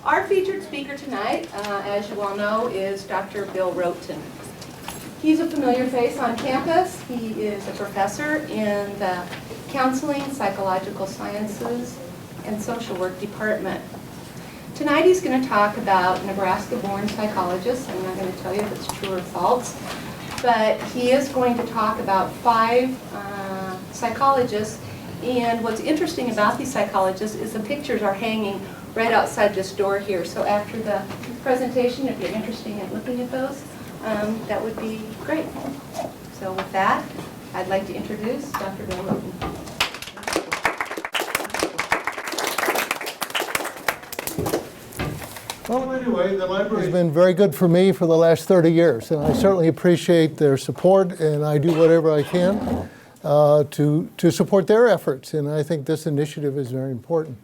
Our featured speaker tonight, as you all know, is Dr. Bill Roweton. He's a familiar face on campus. He is a professor in the Counseling, Psychological Sciences, and Social Work Department. Tonight he's going to talk about Nebraska-born psychologists. I'm not going to tell you if it's true or false, but he is going to talk about 5 psychologists. And what's interesting about these psychologists is the pictures are hanging right outside this door here. So after the presentation, if you're interested in looking at those, that would be great. So with that, I'd like to introduce Dr. Bill Roweton. Well, anyway, the library has been very good for me for the last 30 years, and I certainly appreciate their support, and I do whatever I can to support their efforts, and I think this initiative is very important.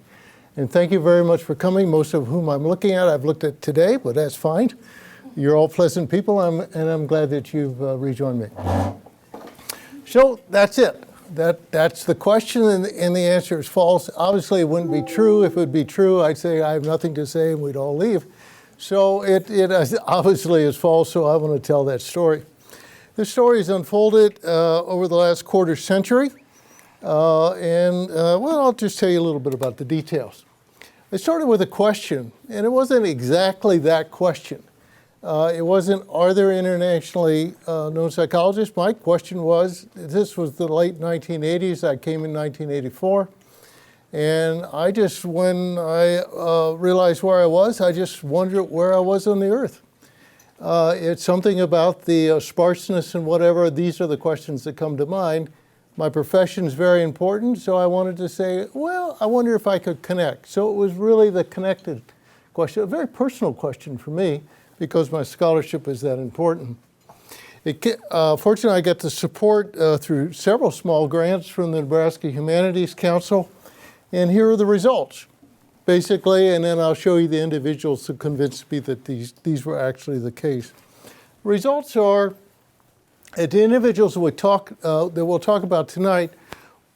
And thank you very much for coming, most of whom I'm looking at I've looked at today, but that's fine. You're all pleasant people, and I'm glad that you've rejoined me. So that's it. That's the question, and the answer is false. Obviously, it wouldn't be true. If it would be true, I'd say I have nothing to say, and we'd all leave. So it obviously is false, so I want to tell that story. This story has unfolded over the last quarter century, well, I'll just tell you a little bit about the details. It started with a question, and it wasn't exactly that question. It wasn't, are there internationally known psychologists? My question was, this was the late 1980s. I came in 1984. And when I realized where I was, I just wondered where I was on the earth. It's something about the sparseness and whatever. These are the questions that come to mind. My profession is very important, so I wanted to say, well, I wonder if I could connect. So it was really the connected question, a very personal question for me, because my scholarship is that important. Fortunately, I got the support through several small grants from the Nebraska Humanities Council, and here are the results, basically, and then I'll show you the individuals who convinced me that these were actually the case. Results are that the individuals that we'll talk about tonight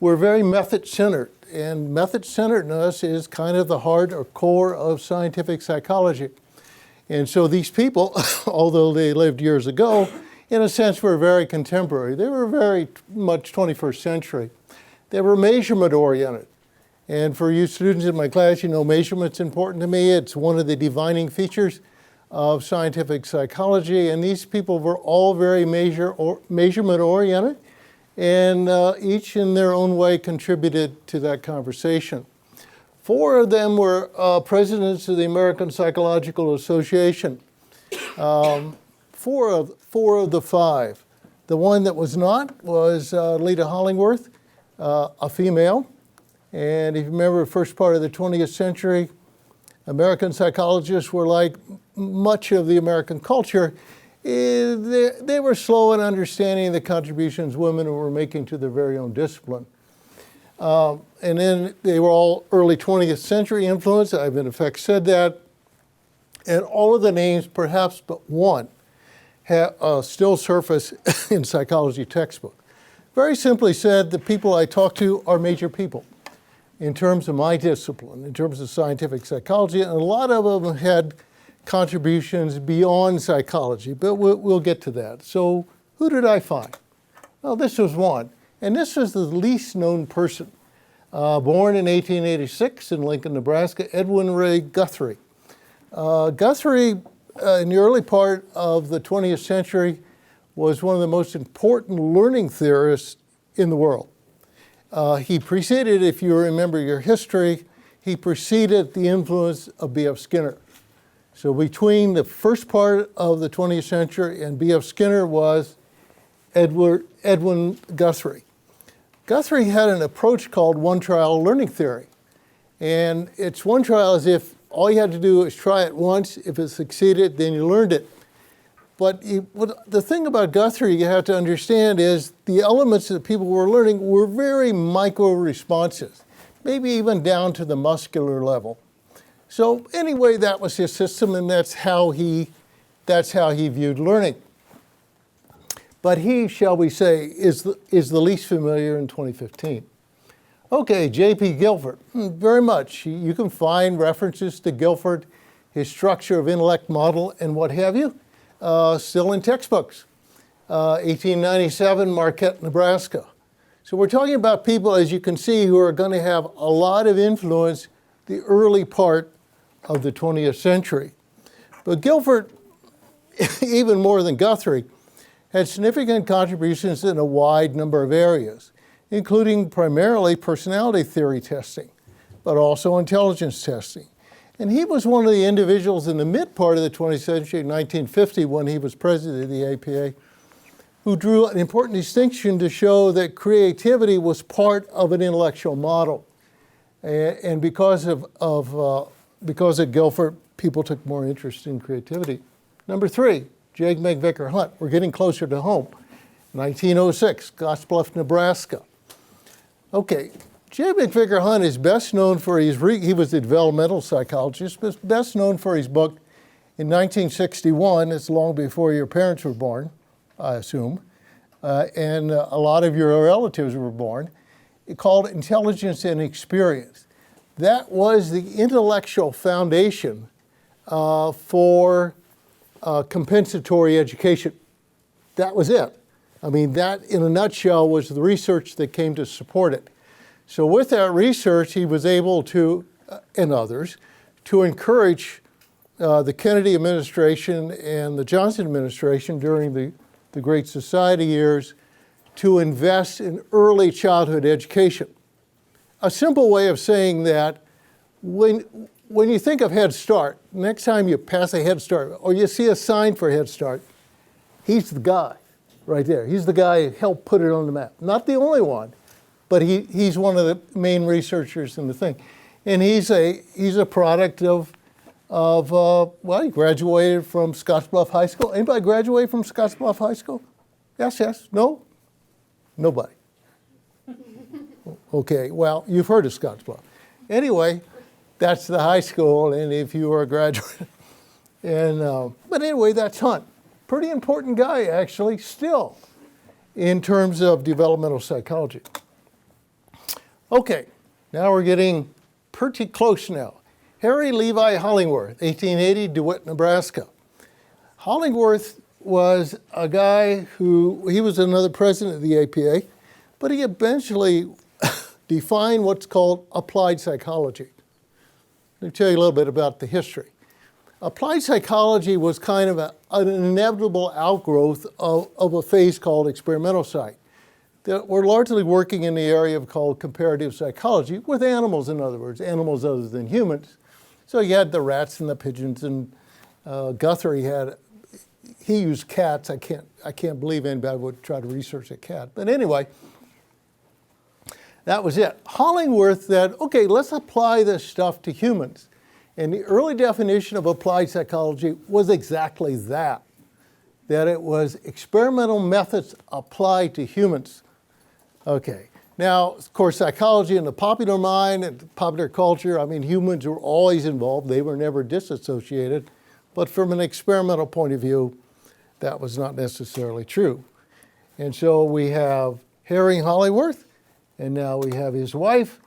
were very method-centered, and method-centeredness is kind of the heart or core of scientific psychology. And so these people, although they lived years ago, in a sense were very contemporary. They were very much 21st century. They were measurement-oriented. And for you students in my class, you know measurement's important to me. It's one of the defining features of scientific psychology. And these people were all very measurement-oriented, and each in their own way contributed to that conversation. 4 of them were presidents of the American Psychological Association. 4 of the 5. The one that was not was Leta Hollingworth, a female. And if you remember the first part of the 20th century, American psychologists were like much of the American culture. They were slow in understanding the contributions women were making to their very own discipline. And then they were all early 20th century influence. I've in effect said that. And all of the names, perhaps but one, still surface in psychology textbook. Very simply said, the people I talk to are major people in terms of my discipline, in terms of scientific psychology. And a lot of them had contributions beyond psychology, but we'll get to that. So who did I find? Well, this was one. And this is the least known person. Born in 1886 in Lincoln, Nebraska, Edwin Ray Guthrie. Guthrie, in the early part of the 20th century, was one of the most important learning theorists in the world. He preceded, if you remember your history, he preceded the influence of B.F. Skinner. So between the first part of the 20th century and B.F. Skinner was Edwin Guthrie. Guthrie had an approach called one-trial learning theory. And it's one trial as if all you had to do is try it once. If it succeeded, then you learned it. But the thing about Guthrie you have to understand is the elements that people were learning were very micro-responses, maybe even down to the muscular level. So anyway, that was his system, and that's how he viewed learning. But he, shall we say, is the least familiar in 2015. Okay, J.P. Guilford, very much. You can find references to Guilford his structure of intellect model and what have you, still in textbooks. 1897, Marquette, Nebraska. So we're talking about people, as you can see, who are going to have a lot of influence the early part of the 20th century. But Guilford, even more than Guthrie, had significant contributions in a wide number of areas, including primarily personality theory testing, but also intelligence testing. And he was one of the individuals in the mid part of the 20th century, 1950, when he was president of the APA, who drew an important distinction to show that creativity was part of an intellectual model. And because of Guilford, people took more interest in creativity. Number 3, J. McVicker Hunt. We're getting closer to home. 1906, Scottsbluff, Nebraska. Okay, J. McVicker Hunt is best known for he was a developmental psychologist, but best known for his book in 1961. It's long before your parents were born, I assume, and a lot of your relatives were born, called Intelligence and Experience. That was the intellectual foundation for compensatory education. That was it. I mean, that in a nutshell was the research that came to support it. So with that research, he was able to, and others, to encourage the Kennedy administration and the Johnson administration during the Great Society years to invest in early childhood education. A simple way of saying that, when you think of Head Start, next time you pass a Head Start or you see a sign for Head Start, he's the guy right there. He's the guy who helped put it on the map. Not the only one, but he's one of the main researchers in the thing. And he's a product of well, he graduated from Scottsbluff High School. Anybody graduate from Scottsbluff High School? Yes, yes, no? Nobody. Okay, well, you've heard of Scottsbluff. Anyway, that's the high school, and if you were a graduate. And but anyway, that's Hunt. Pretty important guy, actually, still, in terms of developmental psychology. Okay, now we're getting pretty close now. Harry Levi Hollingworth, 1880, DeWitt, Nebraska. Hollingworth was a guy he was another president of the APA, but he eventually defined what's called applied psychology. Let me tell you a little bit about the history. Applied psychology was kind of an inevitable outgrowth of a phase called experimental psych. That we're largely working in the area called comparative psychology, with animals, in other words, animals other than humans. So you had the rats and the pigeons, and Guthrie he used cats. I can't believe anybody would try to research a cat. But anyway, that was it. Hollingworth said, okay, let's apply this stuff to humans. And the early definition of applied psychology was exactly that it was experimental methods applied to humans. Okay. Now, of course, psychology in the popular mind and popular culture, I mean, humans were always involved. They were never disassociated. But from an experimental point of view, that was not necessarily true. And so we have Harry Hollingworth, and now we have his wife,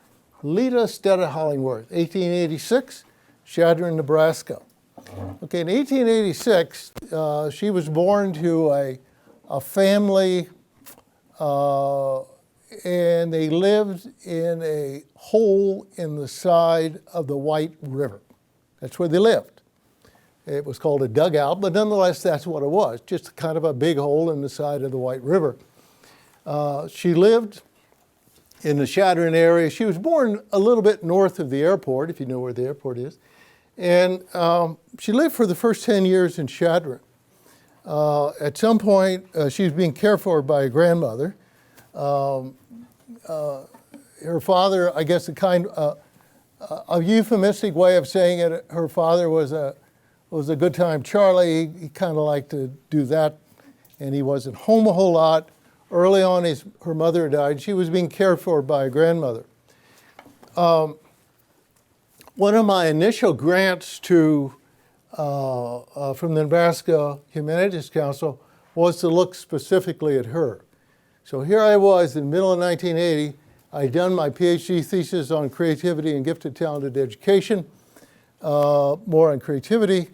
Leta Stetter Hollingworth, 1886, Chadron, Nebraska. Okay, in 1886, she was born to a family, and they lived in a hole in the side of the White River. That's where they lived. It was called a dugout, but nonetheless, that's what it was, just kind of a big hole in the side of the White River. She lived in the Chadron area. She was born a little bit north of the airport, if you know where the airport is. And she lived for the first 10 years in Chadron. At some point, she was being cared for by a grandmother. Her father, I guess a euphemistic way of saying it, her father was a good time Charlie. He kind of liked to do that, and he wasn't home a whole lot. Early on, her mother died. She was being cared for by a grandmother. One of my initial grants from the Nebraska Humanities Council was to look specifically at her. So here I was in the middle of 1980. I'd done my PhD thesis on creativity and gifted talented education. more on creativity.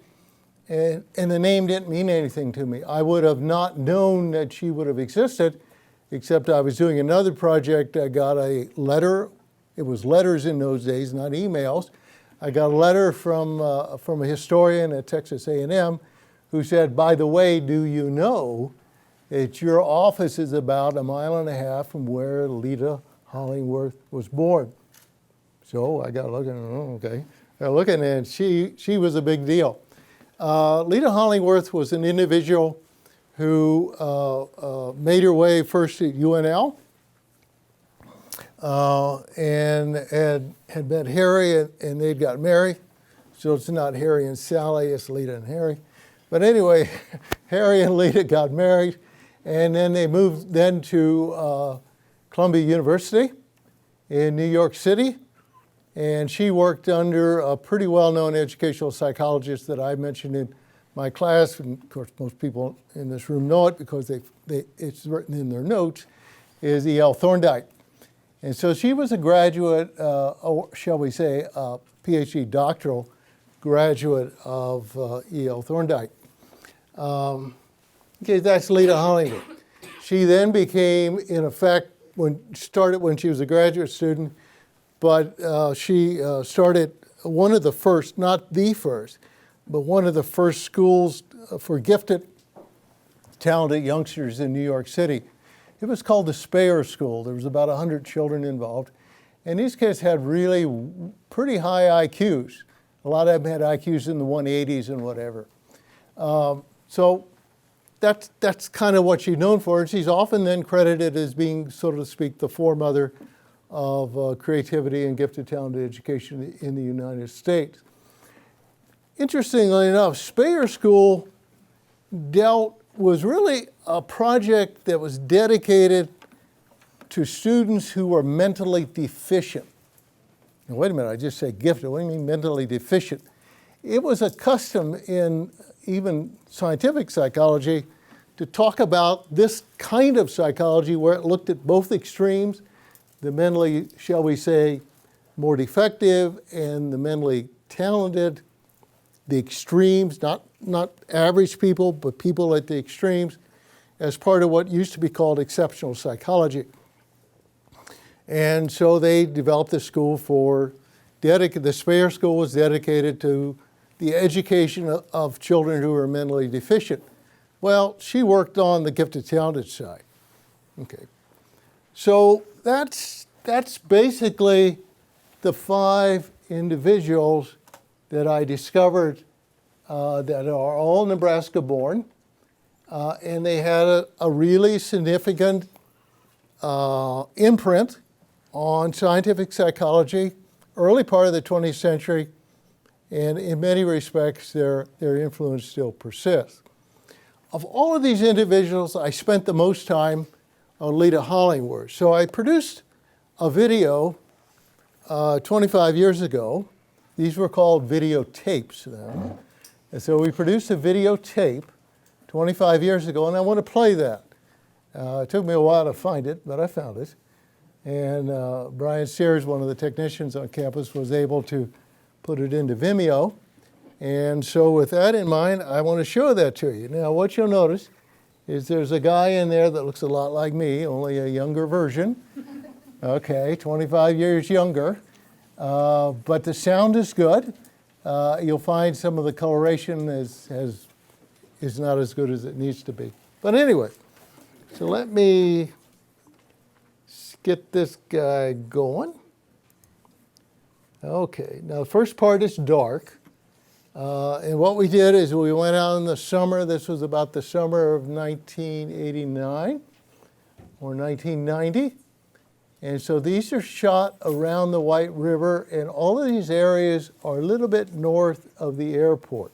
And the name didn't mean anything to me. I would have not known that she would have existed, except I was doing another project. I got a letter. It was letters in those days, not emails. I got a letter from a historian at Texas A&M who said, by the way, do you know that your office is about 1.5 miles from where Leta Hollingworth was born? So I got looking, okay. I look at it, and she was a big deal. Leta Hollingworth was an individual who made her way first at UNL and had met Harry, and they'd got married. So it's not Harry and Sally, it's Leta and Harry. But anyway, Harry and Leta got married, and then they moved then to Columbia University in New York City. And she worked under a pretty well-known educational psychologist that I mentioned in my class. And of course, most people in this room know it because it's written in their notes, is E.L. Thorndike. And so she was a graduate, or shall we say, a PhD doctoral graduate of E.L. Thorndike. Okay, that's Leta Hollingworth. She then became, in effect, when she was a graduate student, but she started one of the first, not the first, but one of the first schools for gifted, talented youngsters in New York City. It was called the Speyer School. There was about 100 children involved. And these kids had really pretty high IQs. A lot of them had IQs in the 180s and whatever. So that's kind of what she's known for. And she's often then credited as being, so to speak, the foremother of creativity and gifted, talented education in the United States. Interestingly enough, Speyer School was really a project that was dedicated to students who were mentally deficient. Now, wait a minute, I just said gifted. What do you mean mentally deficient? It was a custom in even scientific psychology to talk about this kind of psychology where it looked at both extremes, the mentally, shall we say, more defective and the mentally talented, the extremes, not average people, but people at the extremes, as part of what used to be called exceptional psychology. And so they developed a school the Speyer School was dedicated to the education of children who were mentally deficient. Well, she worked on the gifted, talented side. Okay. So that's basically the 5 individuals that I discovered that are all Nebraska born. And they had a really significant imprint on scientific psychology, early part of the 20th century, and in many respects, their influence still persists. Of all of these individuals, I spent the most time on Leta Hollingworth. So I produced a video 25 years ago. These were called videotapes then. And so we produced a videotape 25 years ago, and I want to play that. It took me a while to find it, but I found it. And Brian Sears, one of the technicians on campus, was able to put it into Vimeo. And so with that in mind, I want to show that to you. Now, what you'll notice is there's a guy in there that looks a lot like me, only a younger version. Okay, 25 years younger. But the sound is good. You'll find some of the coloration is not as good as it needs to be. But anyway, so let me get this guy going. Okay, now the first part is dark. And what we did is we went out in the summer. This was about the summer of 1989 or 1990. And so these are shot around the White River, and all of these areas are a little bit north of the airport.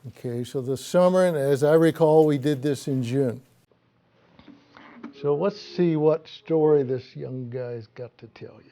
Okay, so the summer, and as I recall, we did this in June. So let's see what story this young guy's got to tell you.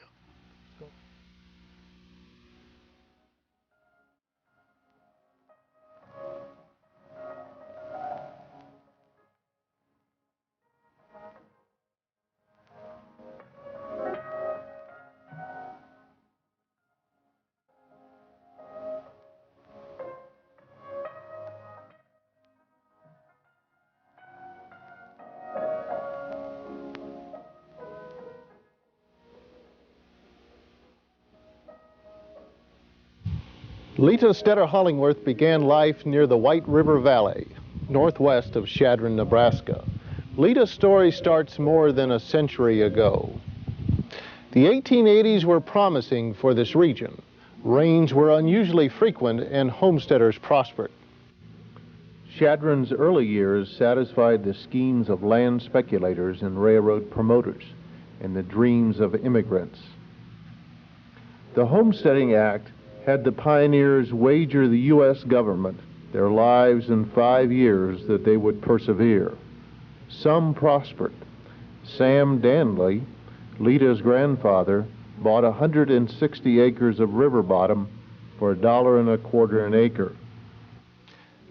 Leta Stetter Hollingworth began life near the White River Valley, northwest of Chadron, Nebraska. Leta's story starts more than a century ago. The 1880s were promising for this region. Rains were unusually frequent and homesteaders prospered. Chadron's early years satisfied the schemes of land speculators and railroad promoters and the dreams of immigrants. The Homesteading Act had the pioneers wager the U.S. government their lives in 5 years that they would persevere. Some prospered. Sam Danley, Leta's grandfather, bought 160 acres of river bottom for $1.25 an acre.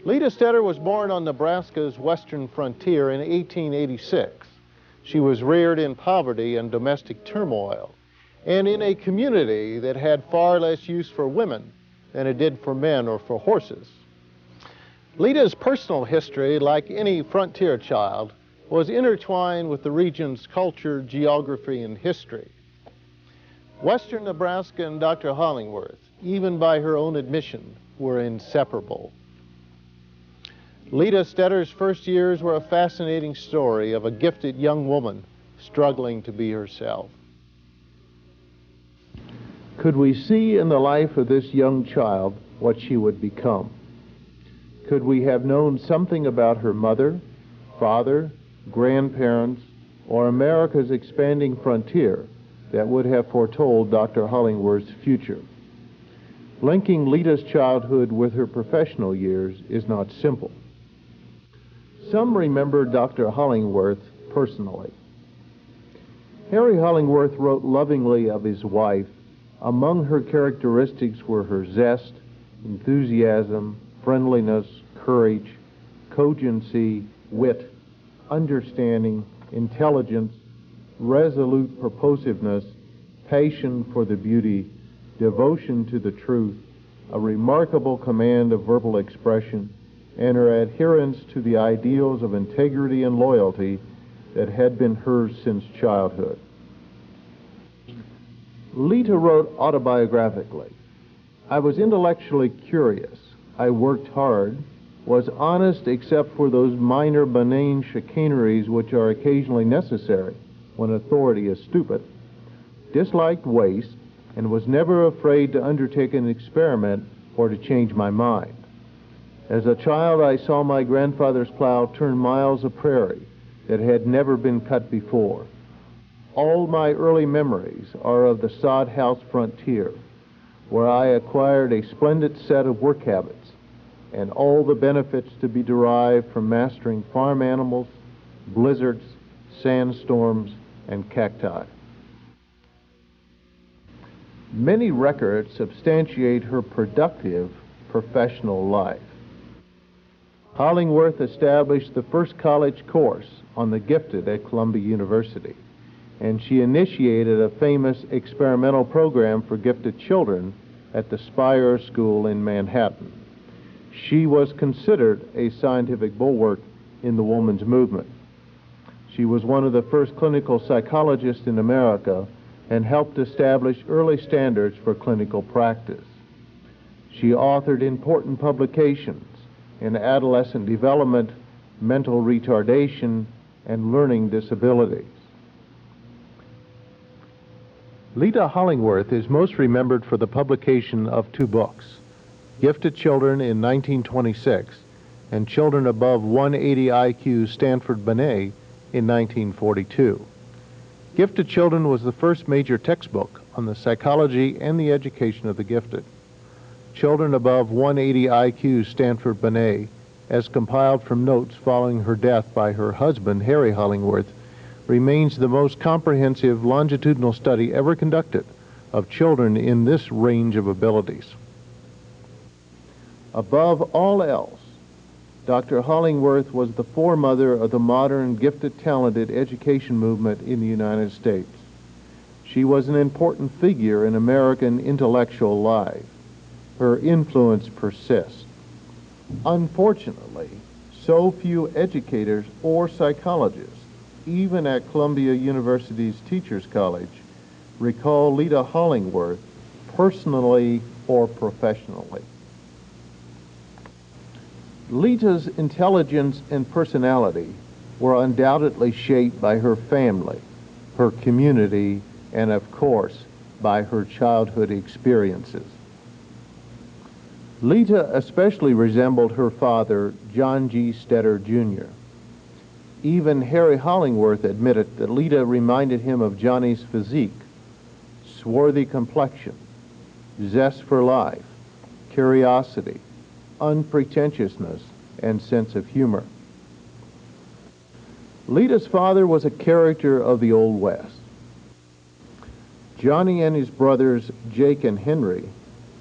Leta Stetter was born on Nebraska's western frontier in 1886. She was reared in poverty and domestic turmoil, and in a community that had far less use for women than it did for men or for horses. Leta's personal history, like any frontier child, was intertwined with the region's culture, geography, and history. Western Nebraska and Dr. Hollingworth, even by her own admission, were inseparable. Leta Stetter's first years were a fascinating story of a gifted young woman struggling to be herself. Could we see in the life of this young child what she would become? Could we have known something about her mother, father, grandparents, or America's expanding frontier that would have foretold Dr. Hollingworth's future? Linking Leta's childhood with her professional years is not simple. Some remember Dr. Hollingworth personally. Harry Hollingworth wrote lovingly of his wife. Among her characteristics were her zest, enthusiasm, friendliness, courage, cogency, wit, understanding, intelligence, resolute purposiveness, passion for the beauty, devotion to the truth, a remarkable command of verbal expression, and her adherence to the ideals of integrity and loyalty that had been hers since childhood. Leta wrote autobiographically, "I was intellectually curious. I worked hard, was honest except for those minor benign chicaneries which are occasionally necessary when authority is stupid, disliked waste, and was never afraid to undertake an experiment or to change my mind. As a child, I saw my grandfather's plow turn miles of prairie that had never been cut before. All my early memories are of the sod house frontier, where I acquired a splendid set of work habits and all the benefits to be derived from mastering farm animals, blizzards, sandstorms, and cacti." Many records substantiate her productive professional life. Hollingworth established the first college course on the gifted at Columbia University, and she initiated a famous experimental program for gifted children at the Spire School in Manhattan. She was considered a scientific bulwark in the woman's movement. She was one of the first clinical psychologists in America and helped establish early standards for clinical practice. She authored important publications in adolescent development, mental retardation, and learning disabilities. Leta Hollingworth is most remembered for the publication of 2 books, Gifted Children in 1926 and Children Above 180 IQ Stanford Binet in 1942. Gifted Children was the first major textbook on the psychology and the education of the gifted. Children Above 180 IQ Stanford Binet, as compiled from notes following her death by her husband, Harry Hollingworth, remains the most comprehensive longitudinal study ever conducted of children in this range of abilities. Above all else, Dr. Hollingworth was the foremother of the modern gifted talented education movement in the United States. She was an important figure in American intellectual life. Her influence persists. Unfortunately, so few educators or psychologists, even at Columbia University's Teachers College, recall Leta Hollingworth personally or professionally. Leta's intelligence and personality were undoubtedly shaped by her family, her community, and of course, by her childhood experiences. Leta especially resembled her father, John G. Stetter, Jr. Even Harry Hollingworth admitted that Leta reminded him of Johnny's physique, swarthy complexion, zest for life, curiosity, unpretentiousness, and sense of humor. Leta's father was a character of the Old West. Johnny and his brothers, Jake and Henry,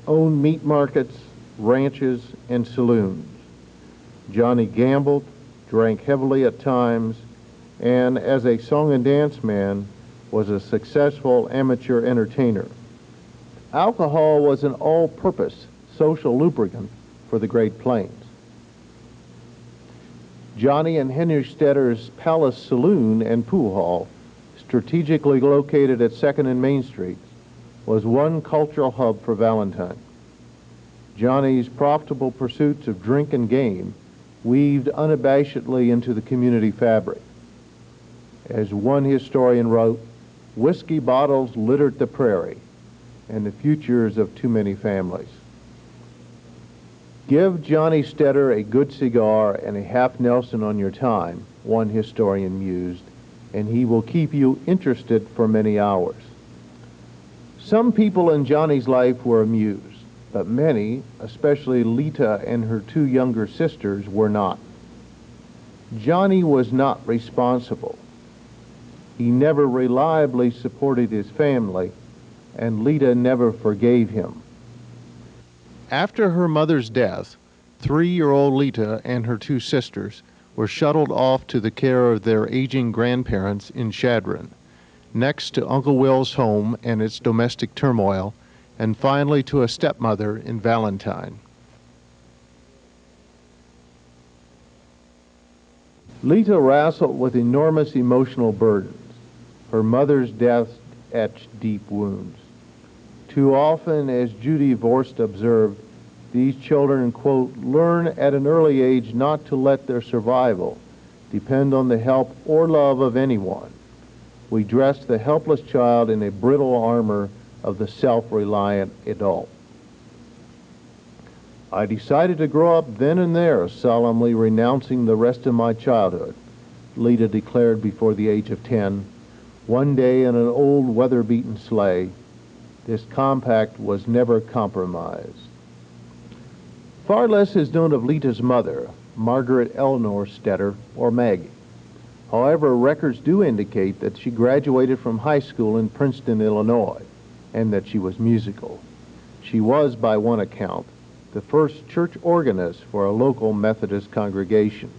owned meat markets, ranches, and saloons. Johnny gambled, drank heavily at times, and as a song and dance man, was a successful amateur entertainer. Alcohol was an all-purpose social lubricant for the Great Plains. Johnny and Henry Stetter's Palace Saloon and Pool Hall, strategically located at 2nd and Main Streets, was one cultural hub for Valentine. Johnny's profitable pursuits of drink and game weaved unabashedly into the community fabric. As one historian wrote, whiskey bottles littered the prairie and the futures of too many families. Give Johnny Stetter a good cigar and a half Nelson on your time, one historian mused, and he will keep you interested for many hours. Some people in Johnny's life were amused, but many, especially Leta and her two younger sisters, were not. Johnny was not responsible. He never reliably supported his family, and Leta never forgave him. After her mother's death, 3-year-old Leta and her two sisters were shuttled off to the care of their aging grandparents in Chadron, next to Uncle Will's home and its domestic turmoil, and finally to a stepmother in Valentine. Leta wrestled with enormous emotional burdens. Her mother's death etched deep wounds. Too often, as Judy Vorst observed, these children, quote, learn at an early age not to let their survival depend on the help or love of anyone. We dress the helpless child in a brittle armor of the self-reliant adult. I decided to grow up then and there, solemnly renouncing the rest of my childhood, Leta declared before the age of 10, one day in an old weather-beaten sleigh. This compact was never compromised. Far less is known of Leta's mother, Margaret Eleanor Stetter, or Maggie. However, records do indicate that she graduated from high school in Princeton, Illinois, and that she was musical. She was, by one account, the first church organist for a local Methodist congregation.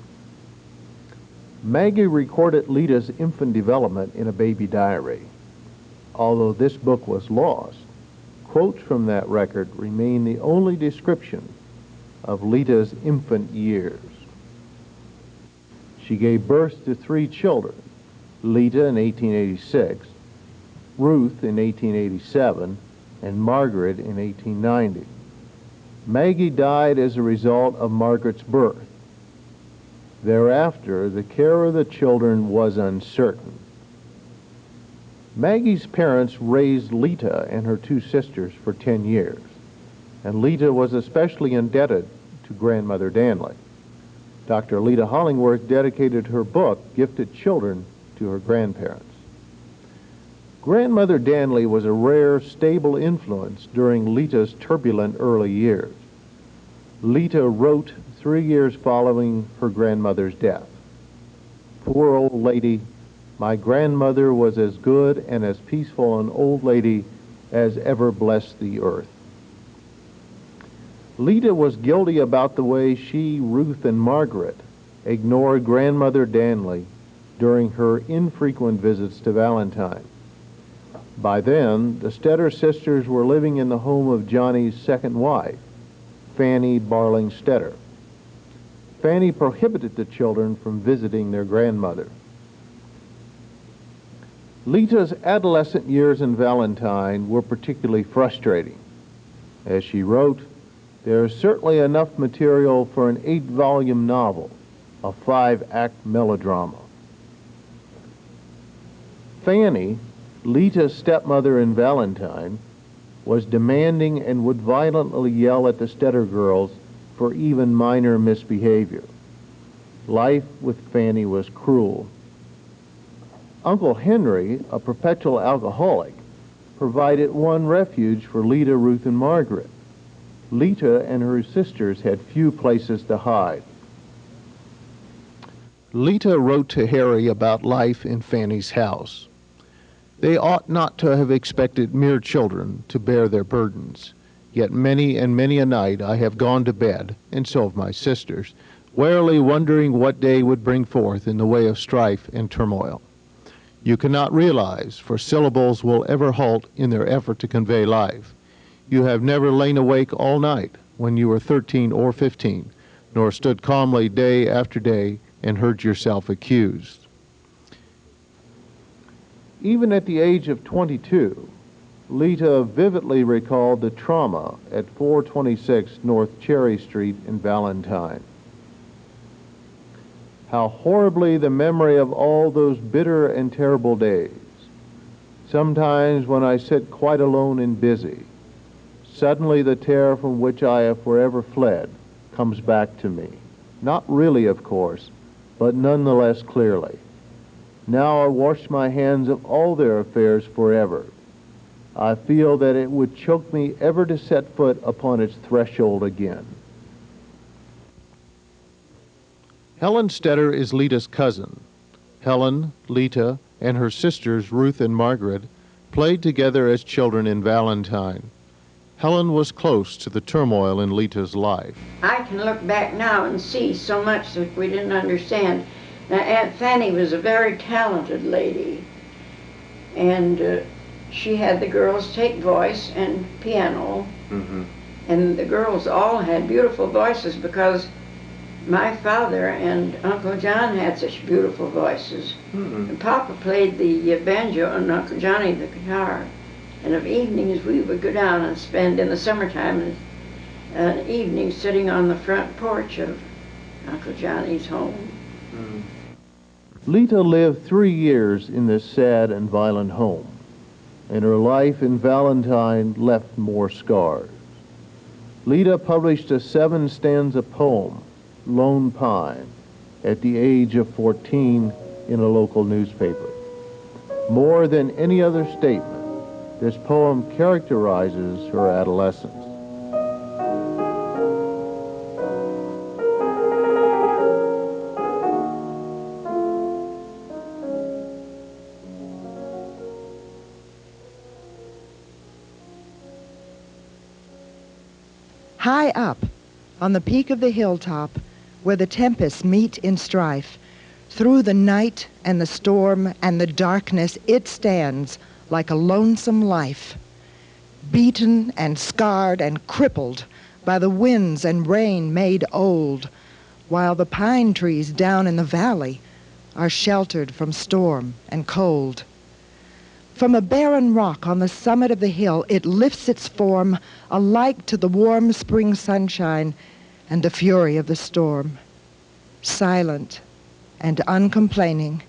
Maggie recorded Leta's infant development in a baby diary. Although this book was lost, quotes from that record remain the only description of Leta's infant years. She gave birth to 3 children, Leta in 1886, Ruth in 1887, and Margaret in 1890. Maggie died as a result of Margaret's birth. Thereafter, the care of the children was uncertain. Maggie's parents raised Leta and her 2 sisters for 10 years, and Leta was especially indebted to grandmother Danley. Dr. Leta Hollingworth dedicated her book, Gifted Children, to her grandparents. Grandmother Danley was a rare, stable influence during Leta's turbulent early years. Leta wrote 3 years following her grandmother's death. Poor old lady, my grandmother was as good and as peaceful an old lady as ever blessed the earth. Leta was guilty about the way she, Ruth, and Margaret ignored grandmother Danley during her infrequent visits to Valentine. By then, the Stetter sisters were living in the home of Johnny's second wife, Fanny Barling Stetter. Fanny prohibited the children from visiting their grandmother. Leta's adolescent years in Valentine were particularly frustrating. As she wrote, There is certainly enough material for an 8-volume novel, a 5-act melodrama. Fanny, Leta's stepmother in Valentine, was demanding and would violently yell at the Stetter girls for even minor misbehavior. Life with Fanny was cruel. Uncle Henry, a perpetual alcoholic, provided one refuge for Leta, Ruth, and Margaret. Leta and her sisters had few places to hide. Leta wrote to Harry about life in Fanny's house. They ought not to have expected mere children to bear their burdens. Yet many and many a night I have gone to bed, and so have my sisters, warily wondering what day would bring forth in the way of strife and turmoil. You cannot realize, for syllables will ever halt in their effort to convey life. You have never lain awake all night when you were 13 or 15, nor stood calmly day after day and heard yourself accused. Even at the age of 22, Leta vividly recalled the trauma at 426 North Cherry Street in Valentine. How horribly the memory of all those bitter and terrible days. Sometimes when I sit quite alone and busy, suddenly the terror from which I have forever fled comes back to me. Not really, of course, but nonetheless clearly. Now I wash my hands of all their affairs forever. I feel that it would choke me ever to set foot upon its threshold again. Helen Stetter is Leta's cousin. Helen, Leta, and her sisters Ruth and Margaret played together as children in Valentine. Helen was close to the turmoil in Leta's life. I can look back now and see so much that we didn't understand. Now, Aunt Fanny was a very talented lady, and she had the girls take voice and piano, and the girls all had beautiful voices because my father and Uncle John had such beautiful voices. And Papa played the banjo and Uncle Johnny the guitar. And of evenings we would go down and spend in the summertime an evening sitting on the front porch of Uncle Johnny's home. Leta lived 3 years in this sad and violent home, and her life in Valentine left more scars. Leta published a 7-stanza poem, Lone Pine, at the age of 14 in a local newspaper. More than any other statement, this poem characterizes her adolescence. High up, on the peak of the hilltop, where the tempests meet in strife, through the night and the storm and the darkness, it stands like a lonesome life, beaten and scarred and crippled by the winds and rain made old, while the pine trees down in the valley are sheltered from storm and cold. From a barren rock on the summit of the hill, it lifts its form alike to the warm spring sunshine and the fury of the storm, silent and uncomplaining,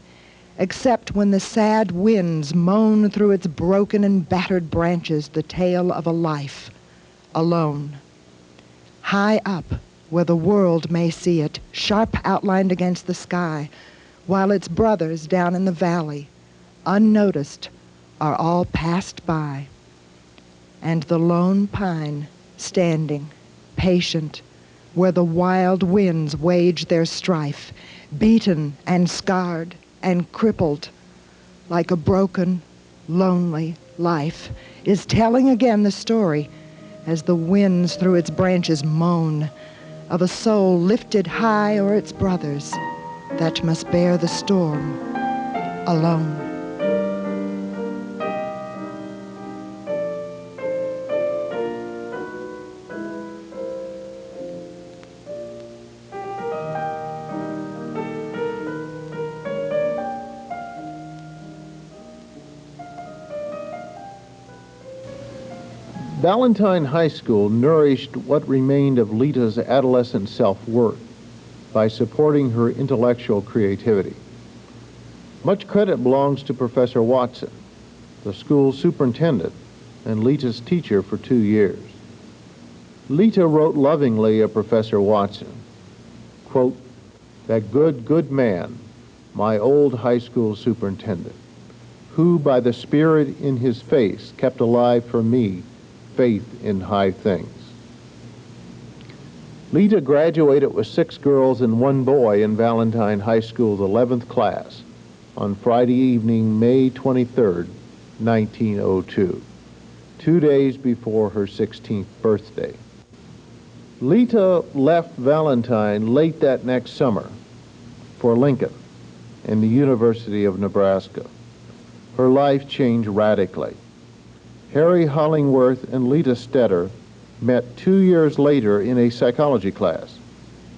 except when the sad winds moan through its broken and battered branches the tale of a life, alone. High up, where the world may see it, sharp outlined against the sky, while its brothers down in the valley, unnoticed, are all passed by. And the lone pine, standing, patient, where the wild winds wage their strife, beaten and scarred and crippled, like a broken, lonely life, is telling again the story, as the winds through its branches moan, of a soul lifted high o'er its brothers that must bear the storm alone. Valentine High School nourished what remained of Leta's adolescent self-worth by supporting her intellectual creativity. Much credit belongs to Professor Watson, the school's superintendent and Leta's teacher for 2 years. Leta wrote lovingly of Professor Watson, quote, "That good man, my old high school superintendent, who by the spirit in his face kept alive for me faith in high things." Leta graduated with 6 girls and 1 boy in Valentine High School's 11th class on Friday evening, May 23rd, 1902, 2 days before her 16th birthday. Leta left Valentine late that next summer for Lincoln and the University of Nebraska. Her life changed radically. Harry Hollingworth and Leta Stetter met 2 years later in a psychology class.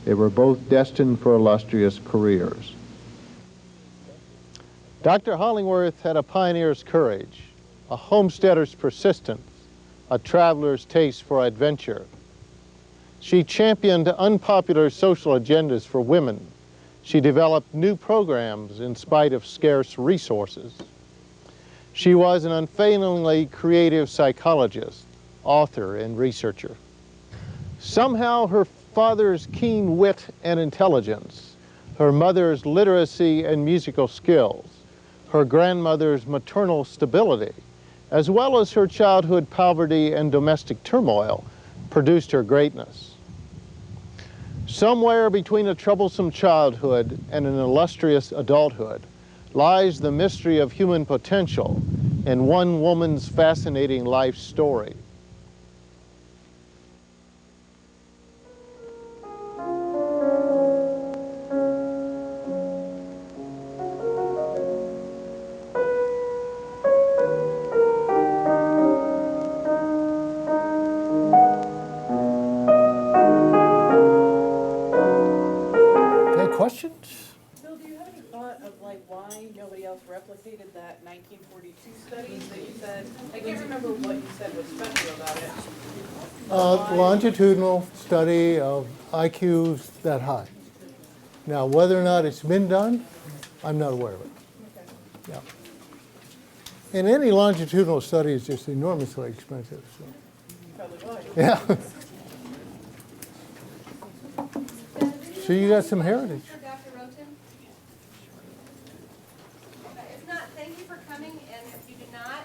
They were both destined for illustrious careers. Dr. Hollingworth had a pioneer's courage, a homesteader's persistence, a traveler's taste for adventure. She championed unpopular social agendas for women. She developed new programs in spite of scarce resources. She was an unfailingly creative psychologist, author, and researcher. Somehow her father's keen wit and intelligence, her mother's literacy and musical skills, her grandmother's maternal stability, as well as her childhood poverty and domestic turmoil, produced her greatness. Somewhere between a troublesome childhood and an illustrious adulthood lies the mystery of human potential in one woman's fascinating life story. Questions? Bill, do you have any thought of like why nobody else replicated that 1942 study that you said? I can't remember what you said was special about it. Longitudinal study of IQs that high. Now, whether or not it's been done, I'm not aware of it. Okay. Yeah. And any longitudinal study is just enormously expensive. So. Probably why. Yeah. So you got some heritage. For Dr. Roweton? If not, thank you for coming, and if you do not,